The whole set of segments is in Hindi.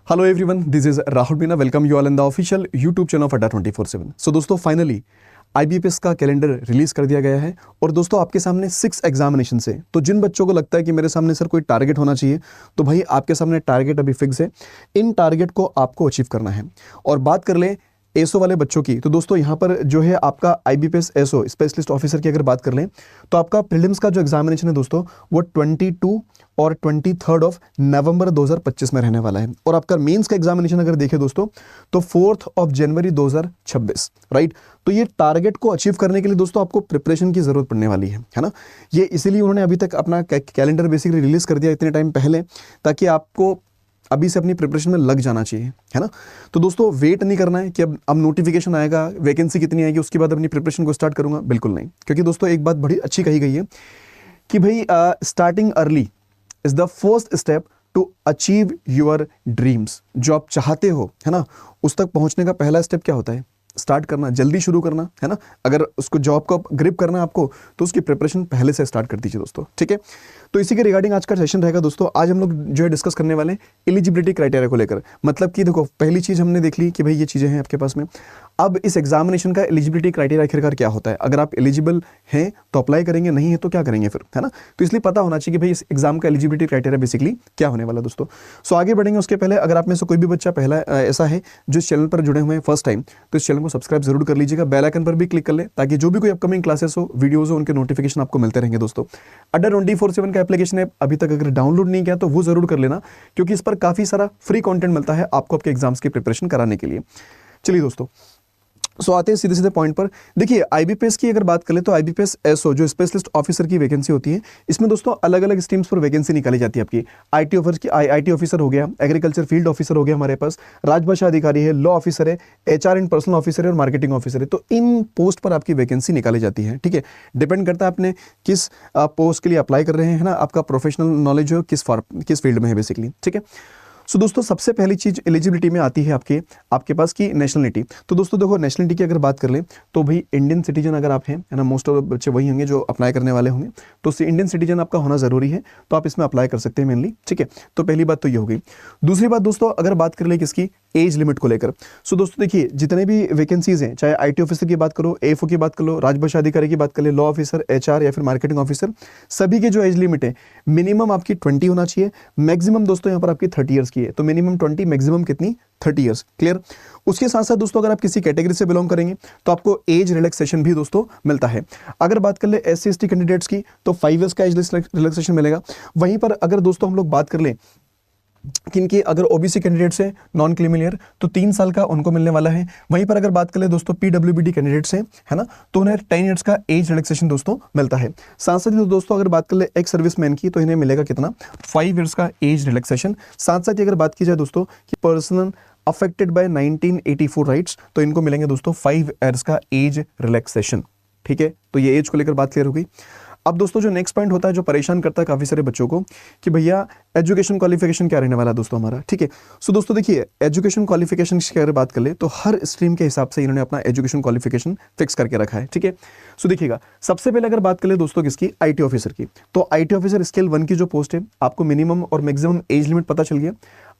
Hello everyone, this is Rahul Meena. Welcome you all in the official YouTube channel of अड्डा 24/7। सो दोस्तों, फाइनली आईबीपीएस का कैलेंडर रिलीज कर दिया गया है और दोस्तों आपके सामने 6 एग्जामिनेशन है। तो जिन बच्चों को लगता है कि मेरे सामने सर कोई टारगेट होना चाहिए, तो भाई आपके सामने टारगेट अभी फिक्स है। इन टारगेट को आपको अचीव करना है। और बात कर लें एसओ वाले बच्चों की, तो दोस्तों यहाँ पर जो है आपका आईबीपीएस एसओ स्पेशलिस्ट ऑफिसर की अगर बात कर लें, तो आपका प्रीलिम्स का जो एग्जामिनेशन है दोस्तों, वो 22 और 23 ऑफ नवंबर 2025 में रहने वाला है। और आपका मेंस का एग्जामिनेशन अगर देखें दोस्तों, तो 4 ऑफ जनवरी 2026, राइट। तो ये टारगेट को अचीव करने के लिए दोस्तों आपको प्रिपरेशन की जरूरत पड़ने वाली है ना। ये इसीलिए उन्होंने अभी तक अपना कैलेंडर बेसिकली रिलीज कर दिया इतने टाइम पहले, ताकि आपको अभी से अपनी प्रिपरेशन में लग जाना चाहिए, है ना। तो दोस्तों वेट नहीं करना है कि अब नोटिफिकेशन आएगा, वैकेंसी कितनी आएगी, उसके बाद अपनी प्रिपरेशन को स्टार्ट करूंगा, बिल्कुल नहीं। क्योंकि दोस्तों एक बात बड़ी अच्छी कही गई है कि भाई starting early is the first step to achieve your dreams. जो आप चाहते हो, है ना, उस तक पहुंचने का पहला स्टेप क्या होता है? स्टार्ट करना, जल्दी शुरू करना, है ना। अगर उसको जॉब को ग्रिप करना है आपको, तो उसकी प्रिपरेशन पहले से स्टार्ट कर दीजिए दोस्तों, ठीक है। तो इसी के रिगार्डिंग आज का सेशन रहेगा दोस्तों। आज हम लोग जो है डिस्कस करने वाले हैं एलिजिबिलिटी क्राइटेरिया को लेकर। मतलब कि देखो, पहली चीज हमने देख ली कि भाई ये चीजें हैं आपके पास में। अब इस एग्जामिनेशन का एलिजिबिलिटी क्राइटेरिया आखिरकार क्या होता है? अगर आप एलिजिबल हैं तो अप्लाई करेंगे, नहीं है तो क्या करेंगे फिर, है ना। तो इसलिए पता होना चाहिए कि भाई इस एग्जाम का एलिजिबिलिटी क्राइटेरिया बेसिकली क्या होने वाला दोस्तों। सो आगे बढ़ेंगे उसके पहले, अगर आप में से कोई भी बच्चा पहला ऐसा है जो इस चैनल पर जुड़े हुए हैं फर्स्ट टाइम, तो इस चैनल को सब्सक्राइब जरूर कर लीजिएगा, बेल आइकन पर भी क्लिक कर ले, ताकि जो भी कोई अपकमिंग क्लासेस हो, वीडियोस हो, उनके नोटिफिकेशन आपको मिलते रहेंगे दोस्तों। अड्डा 24/7 का एप्लीकेशन है, अभी तक अगर डाउनलोड नहीं किया तो वो जरूर कर लेना, क्योंकि इस पर काफी सारा फ्री कंटेंट मिलता है आपको आपके एग्जाम्स की प्रिपरेशन कराने के लिए। चलिए दोस्तों, सो आते हैं सीधे सीधे पॉइंट पर। देखिए, आईबीपीएस की अगर बात करें तो आईबीपीएस एसओ जो स्पेशलिस्ट ऑफिसर की वैकेंसी होती है, इसमें दोस्तों अलग अलग स्ट्रीम्स पर वैकेंसी निकाली जाती है आपकी। आईटी ऑफिसर हो गया, एग्रीकल्चर फील्ड ऑफिसर हो गया हमारे पास, राजभाषा अधिकारी है, लॉ ऑफिसर है, एचआर एंड पर्सनल ऑफिसर है और मार्केटिंग ऑफिसर है। तो इन पोस्ट पर आपकी वैकेंसी निकाली जाती है, ठीक है। डिपेंड करता है आपने किस पोस्ट के लिए अप्लाई कर रहे हैं, है ना, आपका प्रोफेशनल नॉलेज हो किस फील्ड में है बेसिकली, ठीक है। सो दोस्तों, सबसे पहली चीज एलिजिबिलिटी में आती है आपके पास की नेशनलिटी। तो दोस्तों देखो, नेशनलिटी की अगर बात कर लें तो भाई इंडियन सिटीजन अगर आप हैं, है ना, मोस्ट ऑफ बच्चे वही होंगे जो अप्लाई करने वाले होंगे, तो इंडियन सिटीजन आपका होना जरूरी है, तो आप इसमें अप्लाई कर सकते हैं मेनली, ठीक है। तो पहली बात तो ये हो गई। दूसरी बात दोस्तों, अगर बात कर ले किसकी, एज लिमिट को लेकर। सो दोस्तों देखिए, जितने भी वैकेंसीज हैं, चाहे आईटी ऑफिसर की बात करो, एएफओ की बात कर लो, राजभाषा अधिकारी की बात कर ले, लॉ ऑफिसर, एचआर या फिर मार्केटिंग ऑफिसर, सभी की जो एज लिमिट है मिनिमम आपकी 20 होना चाहिए, मैक्सिमम दोस्तों यहाँ पर आपकी 30 ईयर्स की है। तो मिनिमम 20, मैक्सिमम कितनी, 30 ईयर्स, क्लियर। उसके साथ साथ दोस्तों, अगर आप किसी कैटेगरी से बिलोंग करेंगे तो आपको एज रिलैक्सेशन भी दोस्तों मिलता है। अगर बात कर ले एससी एसटी कैंडिडेट्स की, तो 5 ईयर्स का एज रिलैक्सेशन मिलेगा। वहीं पर अगर दोस्तों हम लोग बात कर लें किनकी, अगर ओबीसी कैंडिडेट्स हैं, नॉन क्रीमिलियर, तो 3 साल का उनको मिलने वाला है। वहीं पर अगर बात करें दोस्तों पीडब्ल्यूबीडी कैंडिडेट्स हैं, है ना, तो उन्हें 10 ईयर्स का एज रिलैक्सेशन दोस्तों मिलता है। साथ साथ ही दोस्तों अगर बात कर ले एक्स सर्विसमैन की, तो इन्हें मिलेगा कितना, 5 ईयर्स का एज रिलैक्सेशन। साथ साथ ही अगर बात की जाए दोस्तों कि पर्सनल अफेक्टेड बाय 1984 राइट्स, तो इनको मिलेंगे दोस्तों 5 ईयर्स का एज रिलैक्सेशन, ठीक है। तो ये एज को लेकर बात क्लियर हो गई। अब दोस्तों जो नेक्स्ट पॉइंट होता है, जो परेशान करता है काफी सारे बच्चों को, कि भैया एजुकेशन क्वालिफिकेशन क्या रहने वाला है दोस्तों हमारा, ठीक है। सो दोस्तों देखिए, एजुकेशन क्वालिफिकेशन की अगर बात कर ले तो हर स्ट्रीम के हिसाब से इन्होंने अपना एजुकेशन क्वालिफिकेशन फिक्स करके रखा है, ठीक है। सो देखिएगा, सबसे पहले अगर बात कर ले दोस्तों किसकी, आईटी ऑफिसर की, तो आईटी ऑफिसर स्केल 1 की जो पोस्ट है, आपको मिनिमम और मैक्सिमम एज लिमिट पता चल गया।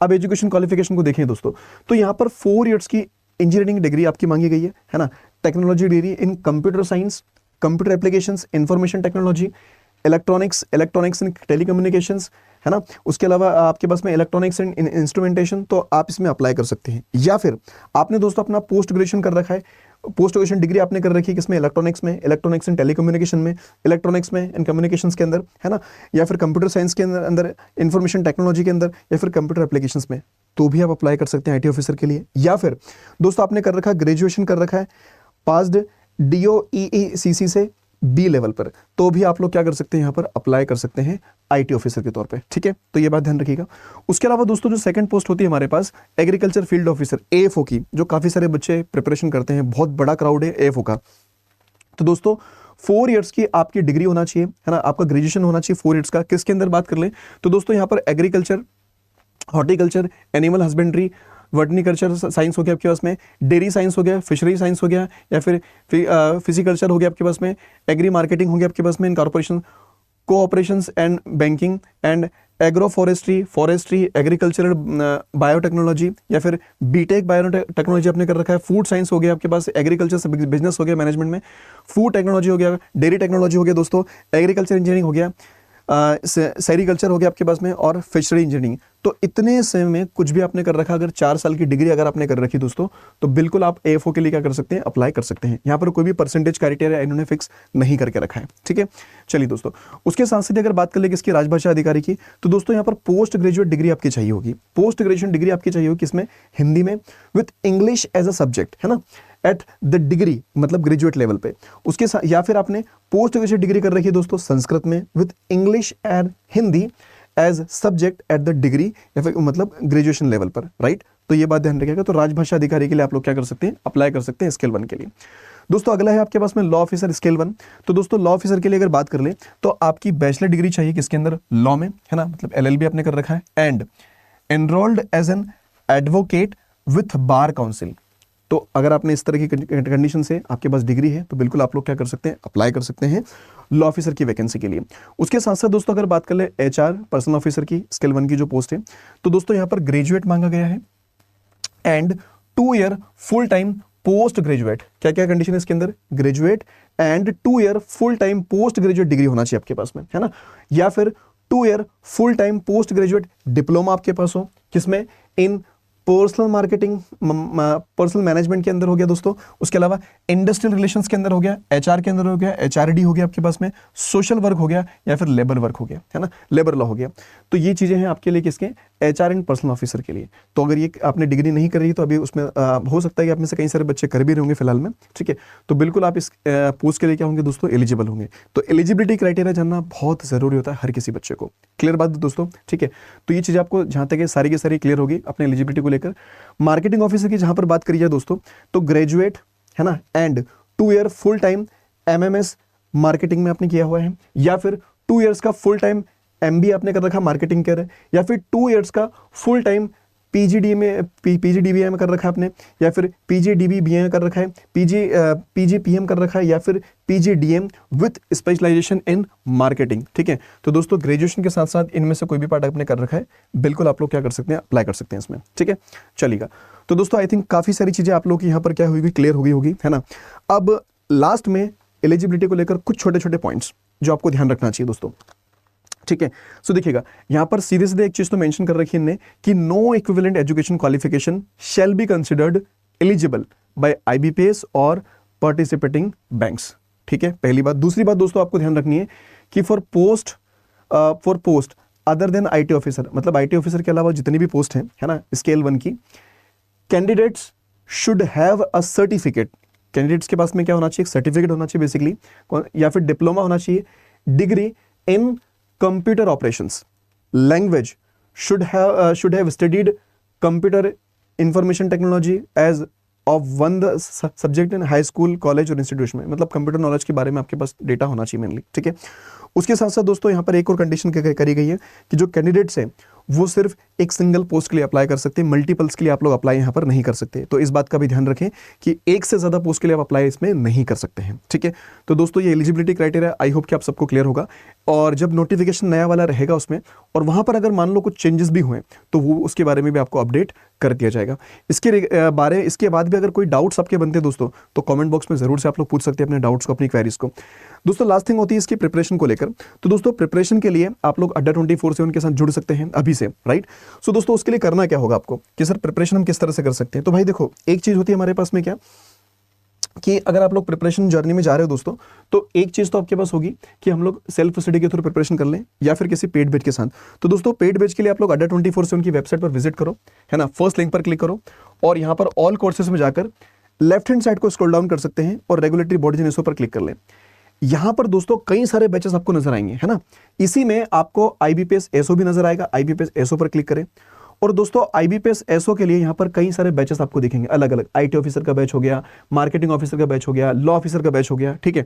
अब एजुकेशन क्वालिफिकेशन को देखें दोस्तों, तो यहाँ पर 4 ईयर्स की इंजीनियरिंग डिग्री आपकी मांगी गई है ना। Technology degree in computer science, computer applications, information technology, electronics and telecommunications, है ना। उसके अलावा आपके पास में इलेक्ट्रॉनिक्स एंड इंस्ट्रूमेंटेशन, तो आप इसमें अप्लाई कर सकते हैं। या फिर आपने दोस्तों अपना पोस्ट ग्रेजुएशन कर रखा है, पोस्ट ग्रेजुएशन डिग्री आपने कर रखी है किसमें, इलेक्ट्रॉनिक्स एंड टेलीकम्युनिकेशन में, इलेक्ट्रॉनिक्स में एंड कम्युनिकेशंस के अंदर, है ना, या फिर कंप्यूटर साइंस के अंदर, इंफॉर्मेशन टेक्नोलॉजी के अंदर, या फिर कंप्यूटर एप्लीकेशंस में, तो भी आप अप्लाई कर सकते हैं आईटी ऑफिसर के लिए। या फिर दोस्तों आपने कर रखा है, ग्रेजुएशन कर रखा है पास्ड DOEECC से बी लेवल पर, तो भी आप लोग क्या कर सकते हैं, यहाँ पर अप्लाई कर सकते हैं आईटी ऑफिसर के तौर पे, ठीक है। तो ये बात ध्यान रखिएगा। उसके अलावा दोस्तों जो सेकंड पोस्ट होती है हमारे पास एग्रीकल्चर फील्ड ऑफिसर, एएफओ की, जो काफी सारे बच्चे प्रिपरेशन करते हैं, बहुत बड़ा क्राउड है एएफओ का। तो दोस्तों 4 ईयर्स की आपकी डिग्री होना चाहिए, है ना, आपका ग्रेजुएशन होना चाहिए 4 ईयर्स का। किसके अंदर बात कर लें तो दोस्तों यहाँ पर agriculture, horticulture, animal husbandry, vermiculture science हो गया आपके पास में, डेयरी साइंस हो गया, फिशरी साइंस हो गया, या फिर फिजिकल्चर हो गया आपके पास में, एग्री मार्केटिंग हो गया आपके पास में, in corporation, cooperations and banking and agro forestry, forestry, agricultural biotechnology, या फिर बीटेक बायोटेक्नोलॉजी आपने कर रखा है। फूड साइंस हो गया आपके पास, एग्रीकल्चर से बिजनेस हो गया मैनेजमेंट में, फूड टेक्नोलॉजी हो गया, डेयरी टेक्नोलॉजी हो गया दोस्तों, एग्रीकल्चर इंजीनियरिंग हो गया, सेरिकल्चर हो गया आपके पास में, और फिशरी इंजीनियरिंग। तो इतने से में कुछ भी आपने कर रखा, अगर 4 साल की डिग्री अगर आपने कर रखी दोस्तों, तो बिल्कुल आप एएफओ के लिए क्या कर सकते हैं, अप्लाई कर सकते हैं। यहाँ पर कोई भी परसेंटेज क्राइटेरिया इन्होंने फिक्स नहीं करके रखा है, ठीक है। चलिए दोस्तों, उसके साथ साथ अगर बात कर ले किसकी, राजभाषा अधिकारी की, तो दोस्तों यहाँ पर पोस्ट ग्रेजुएट डिग्री आपकी चाहिए होगी। पोस्ट ग्रेजुएशन डिग्री आपकी चाहिए होगी किसमें, हिंदी में, with English as a subject, है ना, एट द डिग्री मतलब ग्रेजुएट लेवल पे। उसके साथ या फिर आपने पोस्ट ग्रेजुएट डिग्री कर रखी है दोस्तों संस्कृत में, with English and Hindi as subject at the degree, या फिर मतलब ग्रेजुएशन लेवल पर, राइट। तो ये बात ध्यान रखिएगा। तो राजभाषा अधिकारी के लिए आप लोग क्या कर सकते हैं, अप्लाई कर सकते हैं स्केल 1 के लिए। दोस्तों अगला है आपके पास में लॉ ऑफिसर स्केल 1। तो दोस्तों लॉ ऑफिसर के लिए अगर बात कर ले तो आपकी बैचलर डिग्री चाहिए किसके अंदर, लॉ में, है ना, मतलब LLB आपने कर रखा है, and enrolled as an advocate with bar council. तो अगर आपने इस तरह की कंडीशन से आपके पास डिग्री है तो बिल्कुल आप लोग क्या कर सकते हैं, अप्लाई कर सकते हैं लॉ ऑफिसर की वैकेंसी के लिए। उसके साथ साथ दोस्तों अगर बात कर ले HR पर्सनल ऑफिसर की स्केल 1 की जो पोस्ट है, तो दोस्तों यहाँ पर ग्रेजुएट मांगा गया है and 2 year full time post graduate. क्या क्या कंडीशन है इसके अंदर, graduate and 2 year full time post graduate degree होना चाहिए आपके पास में, है ना, या फिर 2 year full time post graduate diploma आपके पास हो, किसमें, इन पर्सनल मार्केटिंग, पर्सनल मैनेजमेंट के अंदर हो गया दोस्तों। उसके अलावा इंडस्ट्रियल रिलेशंस के अंदर हो गया, HR के अंदर हो गया, HRD हो गया आपके पास में, सोशल वर्क हो गया, या फिर लेबर वर्क हो गया, है ना, लेबर लॉ हो गया। तो ये चीजें हैं आपके लिए किसके, HR एंड पर्सनल ऑफिसर के लिए। तो अगर ये आपने डिग्री नहीं करी तो अभी उसमें हो सकता है कि आप में से कई सारे बच्चे कर भी रहे होंगे फिलहाल में, ठीक है। तो बिल्कुल आप इस पोस्ट के लिए क्या होंगे दोस्तों, एलिजिबल होंगे। तो एलिजिबिलिटी क्राइटेरिया जानना बहुत जरूरी होता है हर किसी बच्चे को। क्लियर बात दोस्तों, ठीक है। तो ये चीज आपको जहां तक सारी की सारी क्लियर होगी अपने एलिजिबिलिटी को लेकर। मार्केटिंग ऑफिसर की जहां पर बात करी जाए दोस्तों, तो ग्रेजुएट, है ना, and 2 year full time MMS marketing में आपने किया हुआ है, या फिर 2 इयर्स का फुल टाइम MBA आपने कर रखा मार्केटिंग कर, या फिर 2 इयर्स का फुल टाइम PGDBA में कर रखा है आपने, या फिर PGDBBA में कर रखा है, PGPM कर रखा है, या फिर PGDM with specialisation in marketing, ठीक है। तो दोस्तों ग्रेजुएशन के साथ साथ इनमें से कोई भी पार्ट आपने कर रखा है, बिल्कुल आप लोग क्या कर सकते हैं, अप्लाई कर सकते हैं इसमें, ठीक है। चलिएगा, तो दोस्तों आई थिंक काफी सारी चीजें आप लोग की यहाँ पर क्या हुई, क्लियर हो गई होगी, है ना। अब लास्ट में एलिजिबिलिटी को लेकर कुछ छोटे छोटे पॉइंट्स जो आपको ध्यान रखना चाहिए दोस्तों, ठीक है। सो देखिएगा यहां पर सीधे सीधे एक चीज तो मेंशन कर रखी है इनने कि no equivalent education qualification shall be considered eligible by IBPS और पार्टिसिपेटिंग बैंक्स, ठीक है, पहली बात। दूसरी बात दोस्तों आपको ध्यान रखनी है कि for post other than IT officer, मतलब IT ऑफिसर के अलावा जितनी भी पोस्ट है ना स्केल 1 की, candidates should have a certificate. Candidates के पास में क्या होना चाहिए, सर्टिफिकेट होना चाहिए बेसिकली, या फिर डिप्लोमा होना चाहिए, degree in computer operations, language should have studied computer information technology as of one the subject in high school, college और इंस्टीट्यूशन में, मतलब कंप्यूटर नॉलेज के बारे में आपके पास डेटा होना चाहिए मेनली, ठीक है। उसके साथ साथ दोस्तों यहाँ पर एक और कंडीशन करी गई है कि जो कैंडिडेट्स हैं वो सिर्फ एक सिंगल पोस्ट के लिए अप्लाई कर सकते हैं, मल्टीपल्स के लिए आप लोग अप्लाई यहाँ पर नहीं कर सकते। तो इस बात का भी ध्यान रखें कि एक से ज्यादा पोस्ट के लिए आप अप्लाई इसमें नहीं कर सकते हैं, ठीक है। तो दोस्तों ये एलिजिबिलिटी क्राइटेरिया आई होप कि आप सबको क्लियर होगा, और जब नोटिफिकेशन नया वाला रहेगा उसमें और वहां पर अगर मान लो कुछ चेंजेस भी हुए तो वो उसके बारे में भी आपको अपडेट कर दिया जाएगा। इसके बाद भी अगर कोई डाउट्स आपके बनते हैं दोस्तों तो कमेंट बॉक्स में जरूर से आप लोग पूछ सकते हैं अपने डाउट्स को, अपनी क्वेरीज को। दोस्तों लास्ट थिंग होती है इसकी प्रिपरेशन को लेकर। तो दोस्तों प्रिपरेशन के लिए आप लोग अड्डा 24/7 के साथ जुड़ सकते हैं अभी से, राइट। सो दोस्तों उसके लिए करना क्या होगा आपको कि सर प्रिपरेशन हम किस तरह से कर सकते हैं। तो भाई देखो एक चीज होती है हमारे पास में क्या कि अगर आप लोग प्रिपरेशन जर्नी में जा रहे हो दोस्तों, तो एक चीज तो आपके पास होगी कि हम लोग सेल्फ स्टडी के थ्रू प्रिपरेशन कर लें या फिर किसी पेड बैच के साथ। तो दोस्तों पेड बैच के लिए आप लोग अड्डा 24/7 की वेबसाइट पर विजिट करो, है ना, फर्स्ट लिंक पर क्लिक करो और यहाँ पर ऑल कोर्सेज में जाकर लेफ्ट हैंड साइड को स्क्रॉल डाउन कर सकते हैं और रेगुलेटरी बॉडीज एंड पर क्लिक कर लें। यहां पर दोस्तों कई सारे बैचेस आपको नजर आएंगे, है ना। इसी में आपको IBPS SO भी नजर आएगा, IBPS SO पर क्लिक करें। और दोस्तों IBPS SO के लिए यहां पर कई सारे बैचेस आपको दिखेंगे अलग अलग, IT ऑफिसर का बैच हो गया, मार्केटिंग ऑफिसर का बैच हो गया, लॉ ऑफिसर का बैच हो गया, ठीक है।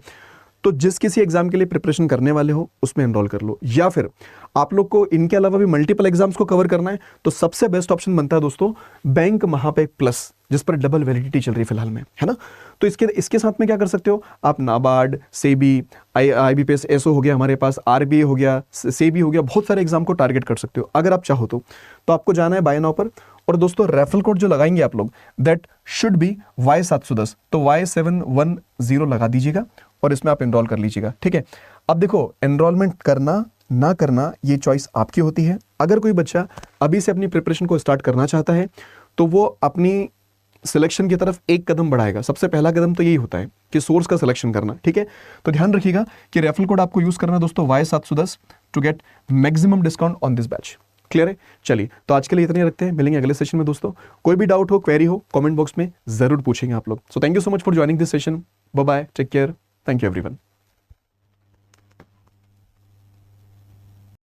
तो जिस किसी एग्जाम के लिए प्रिपरेशन करने वाले हो उसमें एनरोल कर लो, या फिर आप लोग को इनके अलावा भी मल्टीपल एग्जाम्स को कवर करना है तो सबसे बेस्ट ऑप्शन बनता है दोस्तों बैंक महापे प्लस, जिस पर डबल वैलिडिटी चल रही है फिलहाल में, है ना। तो इसके साथ में क्या कर सकते हो आप, नाबार्ड, सेबी, IBPS एसओ हो गया हमारे पास, RBA हो गया, सेबी हो गया, बहुत सारे एग्जाम को टारगेट कर सकते हो अगर आप चाहो तो आपको जाना है बाय नाउ पर। और दोस्तों रेफरल कोड जो लगाएंगे आप लोग, दैट शुड बी Y710, तो Y710 लगा दीजिएगा और इसमें आप एनरोल कर लीजिएगा, ठीक है। अब देखो एनरोलमेंट करना ना करना ये चॉइस आपकी होती है। अगर कोई बच्चा अभी से अपनी प्रिपरेशन को स्टार्ट करना चाहता है तो वो अपनी सिलेक्शन की तरफ एक कदम बढ़ाएगा। सबसे पहला कदम तो यही होता है कि सोर्स का सिलेक्शन करना, ठीक है। तो ध्यान रखिएगा कि रेफरल कोड आपको यूज करना है दोस्तों Y710 to get maximum discount on this batch. Clear है? चलिए तो आज के लिए इतने ही रखते हैं, मिलेंगे अगले सेशन में दोस्तों। कोई भी डाउट हो, क्वेरी हो, कमेंट बॉक्स में जरूर पूछेंगे आप लोग। So thank you so much for joining this session. Bye bye, take care, thank you everyone.